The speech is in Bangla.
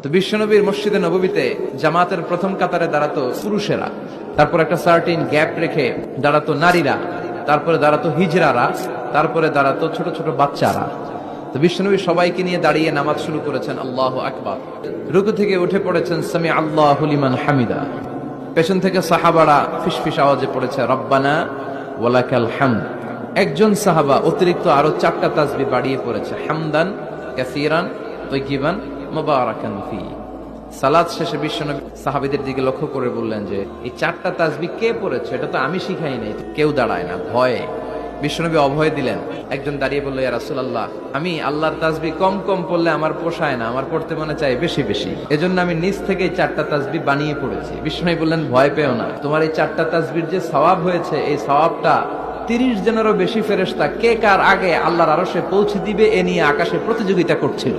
তো বিশ্বনবীর মসজিদে নববীতে জামাতের প্রথম কাতারে দাঁড়াতো পুরুষেরা, তারপর একটা সার্টিন গ্যাপ রেখে দাঁড়াতো নারীরা, তারপরে দাঁড়াতো হিজড়ারা, তারপরে দাঁড়াতো ছোট ছোট বাচ্চারা। তো বিশ্বনবী সবাইকে নিয়ে দাঁড়িয়ে নামাজ শুরু করেছেন আল্লাহু আকবার। রুকু থেকে উঠে পড়েছেন সামি আল্লাহু লিমান হামিদা। পেছন থেকে সাহাবারা ফিসফিস আওয়াজে পড়েছে রব্বানা ওয়ালাকাল হামদ। একজন সাহাবা অতিরিক্ত আরো 4টা তাসবিহ বাড়িয়ে পড়েছে হামদান কাসীরান তাইয়িবান মুবারাকান ফি। সালাত শেষে বিশ্বনবী সাহাবীদের দিকে লক্ষ্য করে বললেন যে এই 4টা তাসবিহ কে পড়েছে? এটা তো আমি শিখাই নাই। কেউ দাঁড়ায় না, ভয়ে। বিশ্বনবী অভয় দিলেন। একজন দাঁড়িয়ে বলল, ইয়া রাসূলুল্লাহ, আমি আল্লাহর তাসবিহ কম কম পড়লে আমার পোষায় না, আমার পড়তে মনে চায় বেশি বেশি, এজন্য আমি নিজ থেকে 4টা তাসবিহ বানিয়ে পড়েছি। বিশ্বনবী বললেন, ভয় পেও না, তোমার এই 4টা তাসবিহর যে সওয়াব হয়েছে, এই সওয়াবটা 30 জনেরও বেশি ফেরেশতা কে কার আগে আল্লাহর আরশে পৌঁছে দিবে এ নিয়ে আকাশে প্রতিযোগিতা করছিল।